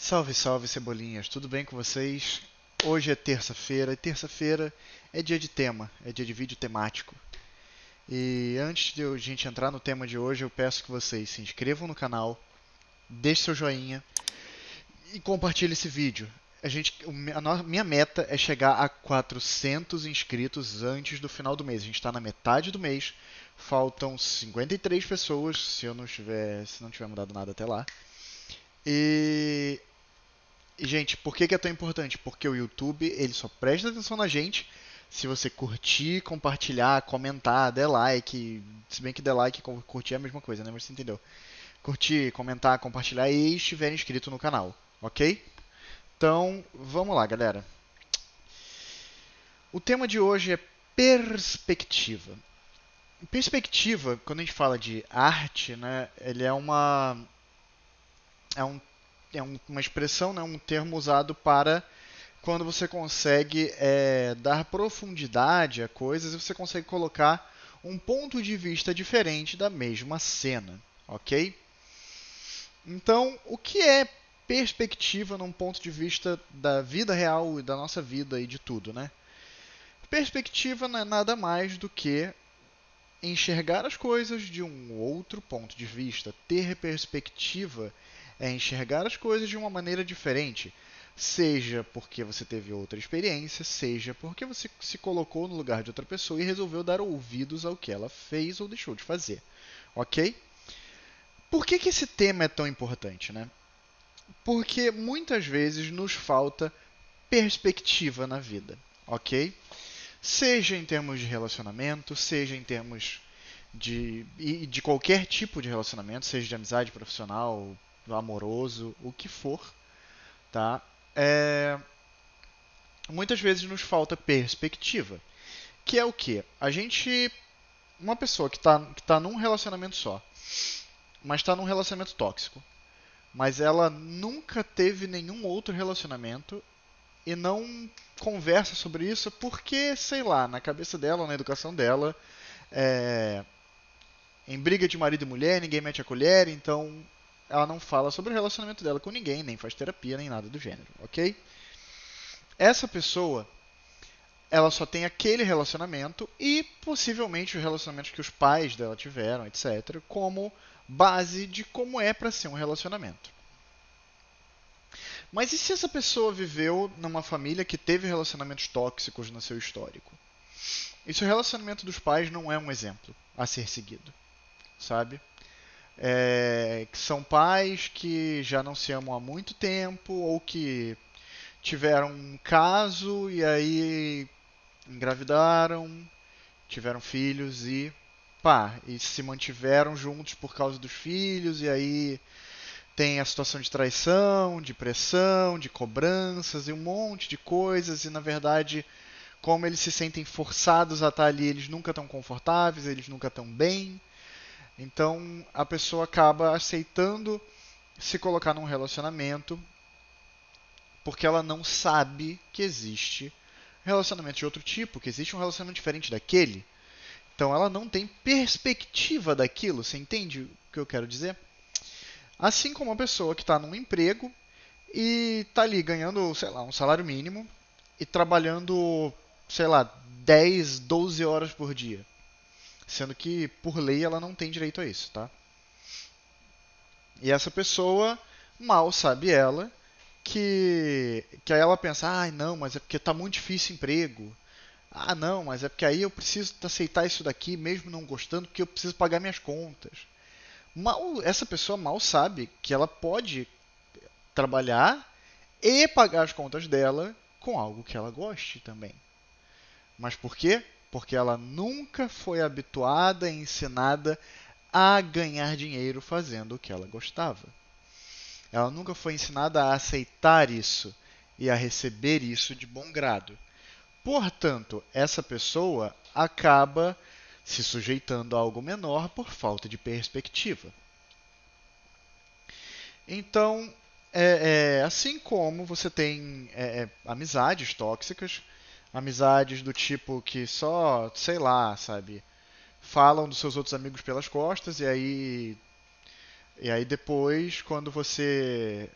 Salve, salve, cebolinhas, tudo bem com vocês? Hoje é terça-feira e terça-feira é dia de tema, é dia de vídeo temático. E antes de a gente entrar no tema de hoje, eu peço que vocês se inscrevam no canal, deixem seu joinha e compartilhem esse vídeo. Minha meta é chegar a 400 inscritos antes do final do mês. A gente está na metade do mês, faltam 53 pessoas, se não tiver mudado nada até lá. E E, gente, por que é tão importante? Porque o YouTube, ele só presta atenção na gente se você curtir, compartilhar, comentar, der like. Se bem que der like e curtir é a mesma coisa, né? Mas você entendeu. Curtir, comentar, compartilhar e estiver inscrito no canal, ok? Então, vamos lá, galera. O tema de hoje é perspectiva. Perspectiva, quando a gente fala de arte, né, ele é, um, uma expressão, né, um termo usado para quando você consegue dar profundidade a coisas e você consegue colocar um ponto de vista diferente da mesma cena, ok? Então, o que é perspectiva num ponto de vista da vida real e da nossa vida e de tudo, né? Perspectiva não é nada mais do que enxergar as coisas de um outro ponto de vista. Ter perspectiva é enxergar as coisas de uma maneira diferente. Seja porque você teve outra experiência, seja porque você se colocou no lugar de outra pessoa e resolveu dar ouvidos ao que ela fez ou deixou de fazer. Ok? Por que esse tema é tão importante, né? Porque muitas vezes nos falta perspectiva na vida. Ok? Seja em termos de relacionamento, seja em termos de qualquer tipo de relacionamento, seja de amizade profissional, amoroso, o que for, tá? É, muitas vezes nos falta perspectiva, que é o que? Uma pessoa que tá num relacionamento só, mas está num relacionamento tóxico, mas ela nunca teve nenhum outro relacionamento e não conversa sobre isso porque, sei lá, na cabeça dela, na educação dela, é, em briga de marido e mulher, ninguém mete a colher, então ela não fala sobre o relacionamento dela com ninguém, nem faz terapia, nem nada do gênero, ok? Essa pessoa, ela só tem aquele relacionamento e possivelmente os relacionamentos que os pais dela tiveram, etc., como base de como é para ser um relacionamento. Mas e se essa pessoa viveu numa família que teve relacionamentos tóxicos no seu histórico? E se o relacionamento dos pais não é um exemplo a ser seguido, sabe? Que são pais que já não se amam há muito tempo ou que tiveram um caso e aí engravidaram, tiveram filhos e se mantiveram juntos por causa dos filhos e aí tem a situação de traição, de pressão, de cobranças e um monte de coisas e na verdade como eles se sentem forçados a estar ali, eles nunca estão confortáveis, eles nunca estão bem. Então a pessoa acaba aceitando se colocar num relacionamento porque ela não sabe que existe relacionamento de outro tipo, que existe um relacionamento diferente daquele. Então ela não tem perspectiva daquilo, você entende o que eu quero dizer? Assim como uma pessoa que está num emprego e está ali ganhando, sei lá, um salário mínimo e trabalhando, sei lá, 10, 12 horas por dia. Sendo que, por lei, ela não tem direito a isso, tá? E essa pessoa, mal sabe ela, que aí ela pensa, ah, não, mas é porque tá muito difícil o emprego. Ah, não, mas é porque aí eu preciso aceitar isso daqui, mesmo não gostando, porque eu preciso pagar minhas contas. Essa pessoa mal sabe que ela pode trabalhar e pagar as contas dela com algo que ela goste também. Mas por quê? Porque ela nunca foi habituada e ensinada a ganhar dinheiro fazendo o que ela gostava. Ela nunca foi ensinada a aceitar isso e a receber isso de bom grado. Portanto, essa pessoa acaba se sujeitando a algo menor por falta de perspectiva. Então, assim como você tem amizades tóxicas, amizades do tipo que só, sei lá, sabe, falam dos seus outros amigos pelas costas e aí depois, quando você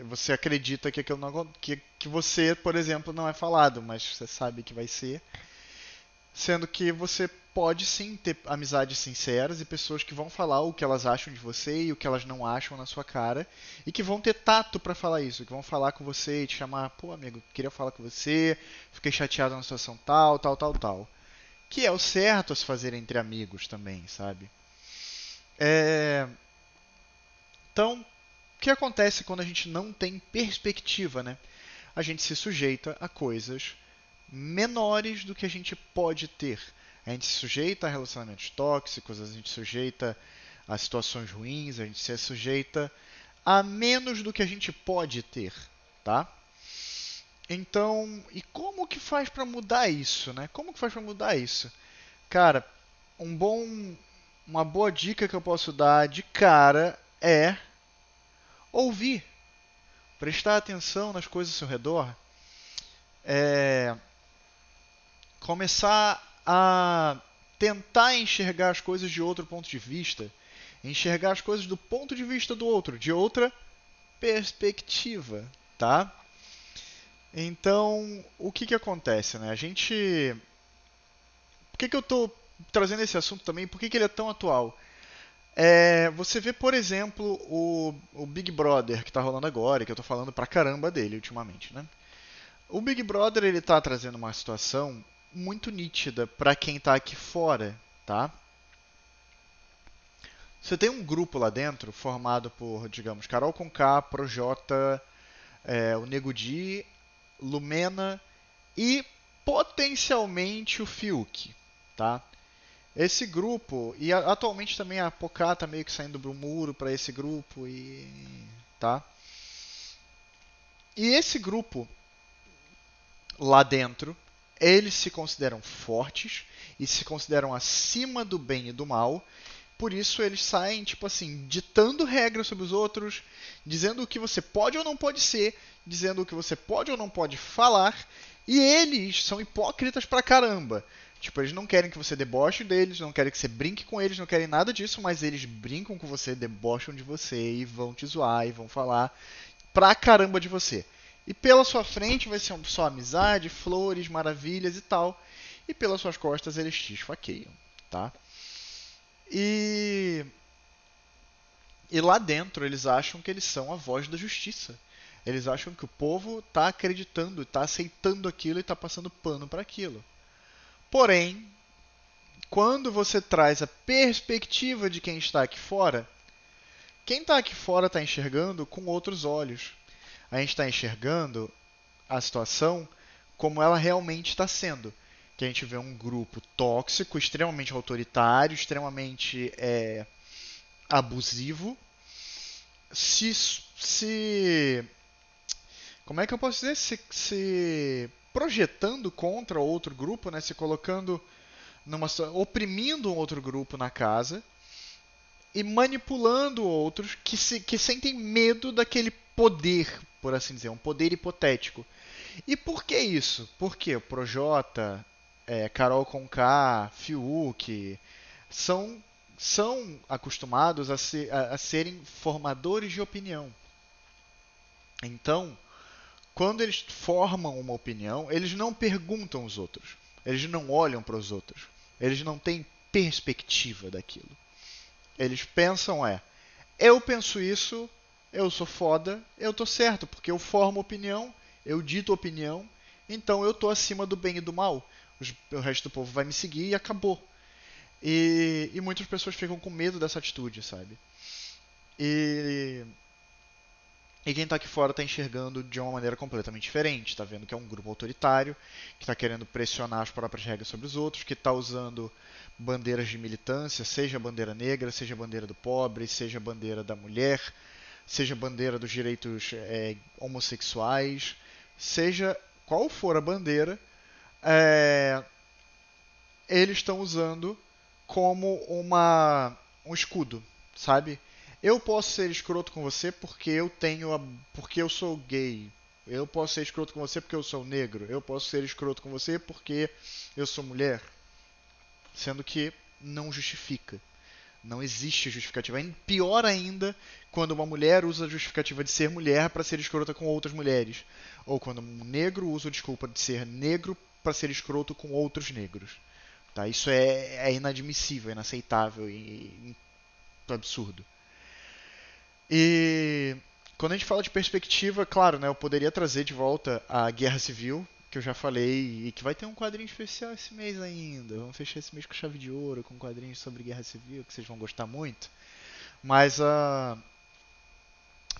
Você acredita que aquilo não, que você, por exemplo, não é falado, mas você sabe que vai ser. Sendo que você pode sim ter amizades sinceras e pessoas que vão falar o que elas acham de você e o que elas não acham na sua cara e que vão ter tato pra falar isso, que vão falar com você e te chamar, pô, amigo, queria falar com você, fiquei chateado na situação tal, tal, tal, tal. Que é o certo a se fazer entre amigos também, sabe? É... Então, o que acontece quando a gente não tem perspectiva, né? A gente se sujeita a coisas menores do que a gente pode ter. A gente se sujeita a relacionamentos tóxicos, a gente se sujeita a situações ruins, a gente se sujeita a menos do que a gente pode ter, tá? Então, e como que faz para mudar isso, né? Como que faz para mudar isso? Cara, uma boa dica que eu posso dar de cara é ouvir, prestar atenção nas coisas ao seu redor, é, começar a tentar enxergar as coisas de outro ponto de vista, enxergar as coisas do ponto de vista do outro, de outra perspectiva, tá? Então, o que que acontece, né? A gente, por que que eu tô trazendo esse assunto também? Por que que ele é tão atual? Você vê, por exemplo, o Big Brother que tá rolando agora, que eu tô falando pra caramba dele ultimamente, né? O Big Brother ele tá trazendo uma situação muito nítida para quem tá aqui fora, tá? Você tem um grupo lá dentro formado por, digamos, Carol Conká, Projota, o Nego Di, Lumena e potencialmente o Fiuk, tá? Esse grupo, e atualmente também a Pocá tá meio que saindo do muro para esse grupo e tá? E esse grupo lá dentro, eles se consideram fortes e se consideram acima do bem e do mal. Por isso eles saem, tipo assim, ditando regras sobre os outros, dizendo o que você pode ou não pode ser, dizendo o que você pode ou não pode falar. E eles são hipócritas pra caramba. Tipo, eles não querem que você deboche deles, não querem que você brinque com eles, não querem nada disso, mas eles brincam com você, debocham de você e vão te zoar e vão falar pra caramba de você. E pela sua frente vai ser só amizade, flores, maravilhas e tal. E pelas suas costas eles te esfaqueiam, tá? E, e lá dentro eles acham que eles são a voz da justiça. Eles acham que o povo está acreditando, está aceitando aquilo e está passando pano para aquilo. Porém, quando você traz a perspectiva de quem está aqui fora, quem está aqui fora está enxergando com outros olhos. A gente está enxergando a situação como ela realmente está sendo. Que a gente vê um grupo tóxico, extremamente autoritário, extremamente abusivo, se como é que eu posso dizer? Se projetando contra outro grupo, né? Se colocando oprimindo um outro grupo na casa e manipulando outros que sentem medo daquele poder, por assim dizer, um poder hipotético. E por que isso? Porque o Projota, Carol Conká, Fiuk são, são acostumados a serem formadores de opinião. Então, quando eles formam uma opinião, eles não perguntam aos outros, eles não olham para os outros, eles não têm perspectiva daquilo. Eles pensam eu penso isso, eu sou foda, eu tô certo, porque eu formo opinião, eu dito opinião, então eu tô acima do bem e do mal. O resto do povo vai me seguir e acabou. E muitas pessoas ficam com medo dessa atitude, sabe? E, e quem tá aqui fora tá enxergando de uma maneira completamente diferente. Tá vendo que é um grupo autoritário, que tá querendo pressionar as próprias regras sobre os outros, que tá usando bandeiras de militância, seja a bandeira negra, seja a bandeira do pobre, seja a bandeira da mulher, seja a bandeira dos direitos homossexuais, seja qual for a bandeira, é, eles estão usando como um escudo, sabe? Eu posso ser escroto com você porque porque eu sou gay. Eu posso ser escroto com você porque eu sou negro. Eu posso ser escroto com você porque eu sou mulher, sendo que não justifica. Não existe justificativa. Pior ainda quando uma mulher usa a justificativa de ser mulher para ser escrota com outras mulheres. Ou quando um negro usa a desculpa de ser negro para ser escroto com outros negros. Tá? Isso é inadmissível, inaceitável e absurdo. E quando a gente fala de perspectiva, claro, né, eu poderia trazer de volta a Guerra Civil, que eu já falei, e que vai ter um quadrinho especial esse mês ainda. Vamos fechar esse mês com chave de ouro, com quadrinhos sobre Guerra Civil, que vocês vão gostar muito. Mas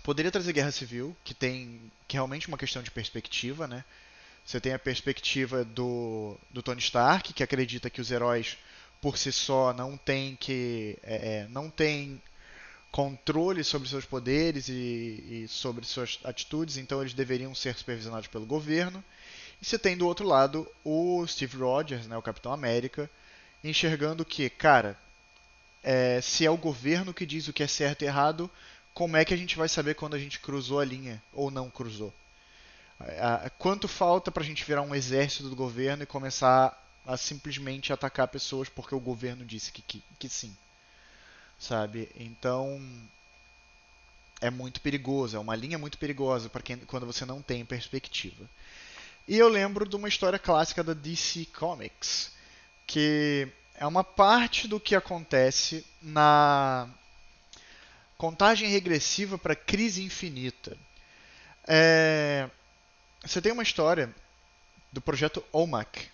poderia trazer Guerra Civil, que é realmente uma questão de perspectiva, né? Você tem a perspectiva do Tony Stark, que acredita que os heróis por si só não têm controle sobre seus poderes e sobre suas atitudes, então eles deveriam ser supervisionados pelo governo. E você tem do outro lado o Steve Rogers, né, o Capitão América, enxergando que, cara, se é o governo que diz o que é certo e errado, como é que a gente vai saber quando a gente cruzou a linha ou não cruzou? Quanto falta pra gente virar um exército do governo e começar a simplesmente atacar pessoas porque o governo disse que sim, sabe? Então é muito perigoso, é uma linha muito perigosa para quando você não tem perspectiva. E eu lembro de uma história clássica da DC Comics, que é uma parte do que acontece na contagem regressiva para Crise Infinita. Você tem uma história do projeto OMAC,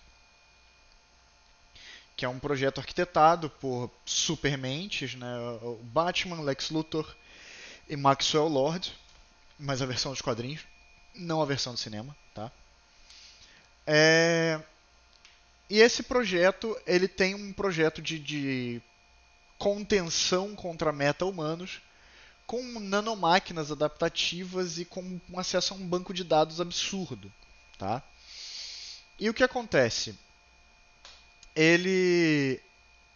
que é um projeto arquitetado por supermentes, né? O Batman, Lex Luthor e Maxwell Lord, mas a versão dos quadrinhos, não a versão do cinema, tá? E esse projeto, ele tem um projeto de contenção contra meta-humanos com nanomáquinas adaptativas e com um acesso a um banco de dados absurdo, tá? E o que acontece?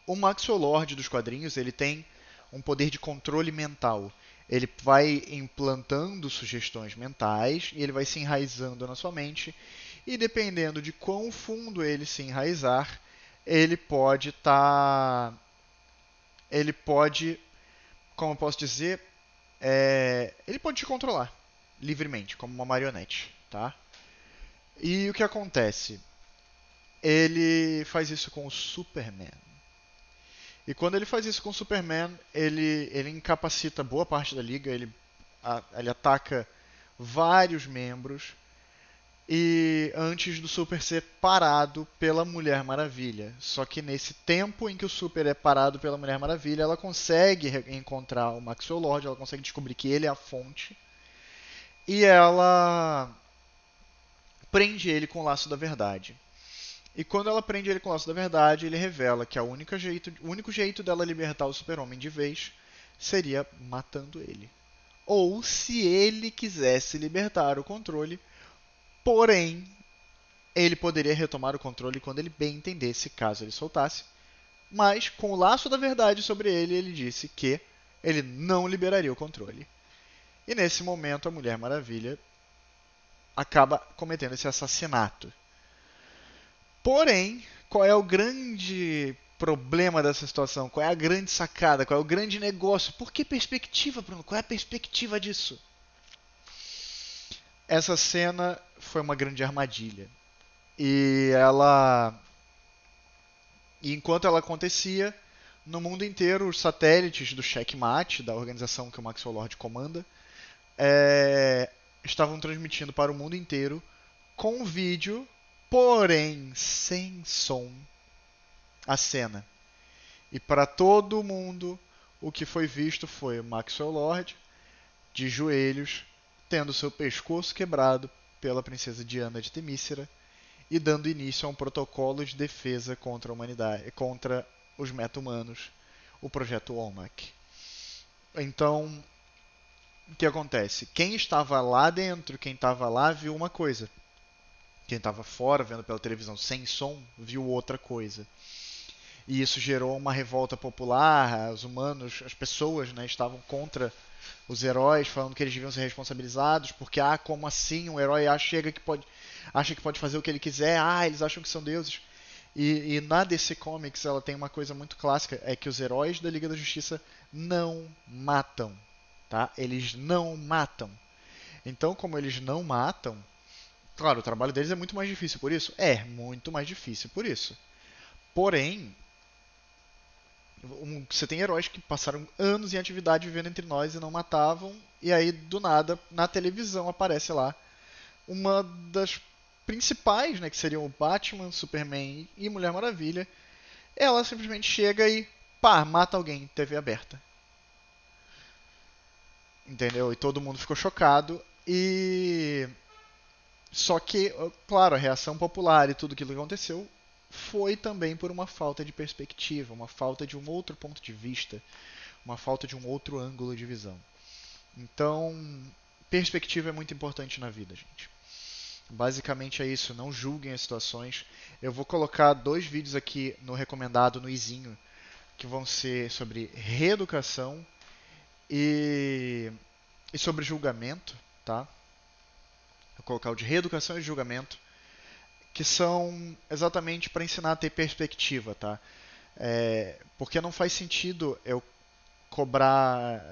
O Maxwell Lord dos quadrinhos, ele tem um poder de controle mental. Ele vai implantando sugestões mentais e ele vai se enraizando na sua mente. E dependendo de quão fundo ele se enraizar, ele pode como eu posso dizer, ele pode te controlar livremente, como uma marionete, tá? E o que acontece? Ele faz isso com o Superman. E quando ele faz isso com o Superman, ele incapacita boa parte da liga, ele ataca vários membros, e antes do Super ser parado pela Mulher Maravilha. Só que nesse tempo em que o Super é parado pela Mulher Maravilha, ela consegue encontrar o Maxwell Lord, ela consegue descobrir que ele é a fonte, e ela prende ele com o laço da verdade. E quando ela prende ele com o laço da verdade, ele revela que o único jeito dela libertar o Super-Homem de vez seria matando ele. Ou se ele quisesse libertar o controle, porém, ele poderia retomar o controle quando ele bem entendesse, caso ele soltasse. Mas, com o laço da verdade sobre ele, ele disse que ele não liberaria o controle. E nesse momento, a Mulher Maravilha acaba cometendo esse assassinato. Porém, qual é o grande problema dessa situação? Qual é a grande sacada? Qual é o grande negócio? Por que perspectiva, Bruno? Qual é a perspectiva disso? Essa cena foi uma grande armadilha. E enquanto ela acontecia, no mundo inteiro, os satélites do Checkmate, da organização que o Maxwell Lord comanda, estavam transmitindo para o mundo inteiro com vídeo, porém sem som, a cena. E para todo mundo, o que foi visto foi o Maxwell Lord de joelhos, tendo seu pescoço quebrado pela princesa Diana de Temícera e dando início a um protocolo de defesa contra a humanidade, contra os meta-humanos, o projeto OMAC. Então, o que acontece? Quem estava lá dentro, quem estava lá, viu uma coisa. Quem estava fora, vendo pela televisão sem som, viu outra coisa. E isso gerou uma revolta popular. Os humanos, as pessoas, né, estavam contra os heróis, falando que eles deviam ser responsabilizados, porque, como assim? Um herói acha que pode fazer o que ele quiser, eles acham que são deuses. E na DC Comics ela tem uma coisa muito clássica, é que os heróis da Liga da Justiça não matam, tá? Eles não matam. Então, como eles não matam, claro, o trabalho deles é muito mais difícil por isso? É, muito mais difícil por isso. Porém, você tem heróis que passaram anos em atividade vivendo entre nós e não matavam, e aí do nada, na televisão aparece lá uma das principais, né, que seriam o Batman, Superman e Mulher Maravilha. Ela simplesmente chega e pá, mata alguém, TV aberta. Entendeu? E todo mundo ficou chocado. E só que, claro, a reação popular e tudo aquilo que aconteceu foi também por uma falta de perspectiva, uma falta de um outro ponto de vista, uma falta de um outro ângulo de visão. Então, perspectiva é muito importante na vida, gente. Basicamente é isso, não julguem as situações. Eu vou colocar 2 vídeos aqui no recomendado, no izinho, que vão ser sobre reeducação e, e sobre julgamento, tá? Vou colocar o de reeducação e julgamento, que são exatamente para ensinar a ter perspectiva, tá? Porque não faz sentido eu cobrar.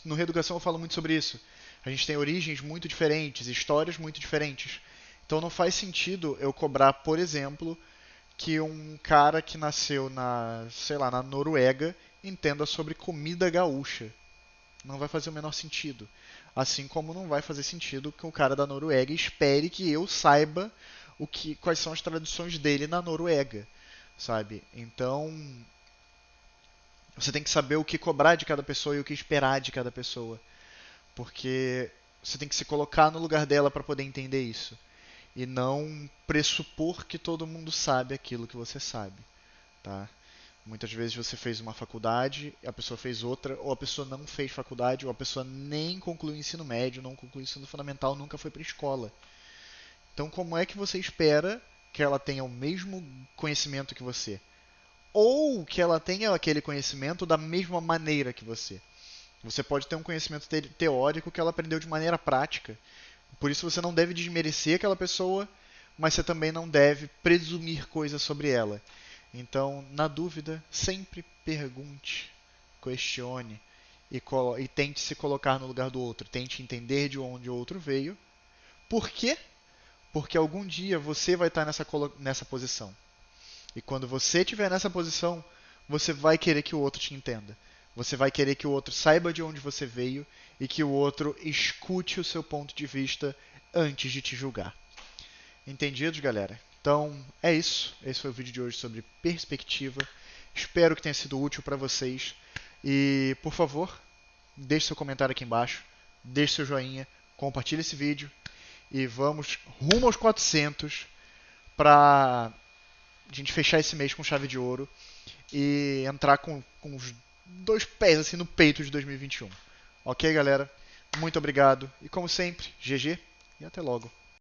No reeducação eu falo muito sobre isso. A gente tem origens muito diferentes, histórias muito diferentes. Então não faz sentido eu cobrar, por exemplo, que um cara que nasceu na, sei lá, na Noruega entenda sobre comida gaúcha. Não vai fazer o menor sentido. Assim como não vai fazer sentido que o cara da Noruega espere que eu saiba quais são as tradições dele na Noruega, sabe? Então, você tem que saber o que cobrar de cada pessoa e o que esperar de cada pessoa, porque você tem que se colocar no lugar dela para poder entender isso e não pressupor que todo mundo sabe aquilo que você sabe, tá? Muitas vezes você fez uma faculdade, a pessoa fez outra, ou a pessoa não fez faculdade, ou a pessoa nem concluiu o ensino médio, não concluiu o ensino fundamental, nunca foi para a escola. Então, como é que você espera que ela tenha o mesmo conhecimento que você? Ou que ela tenha aquele conhecimento da mesma maneira que você? Você pode ter um conhecimento teórico que ela aprendeu de maneira prática. Por isso você não deve desmerecer aquela pessoa, mas você também não deve presumir coisas sobre ela. Então, na dúvida, sempre pergunte, questione e tente se colocar no lugar do outro. Tente entender de onde o outro veio. Por quê? Porque algum dia você vai estar nessa posição. E quando você estiver nessa posição, você vai querer que o outro te entenda. Você vai querer que o outro saiba de onde você veio e que o outro escute o seu ponto de vista antes de te julgar. Entendidos, galera? Então, é isso. Esse foi o vídeo de hoje sobre perspectiva. Espero que tenha sido útil para vocês. E, por favor, deixe seu comentário aqui embaixo, deixe seu joinha, compartilhe esse vídeo e vamos rumo aos 400 para a gente fechar esse mês com chave de ouro e entrar com os 2 pés assim no peito de 2021. Ok, galera? Muito obrigado e, como sempre, GG e até logo.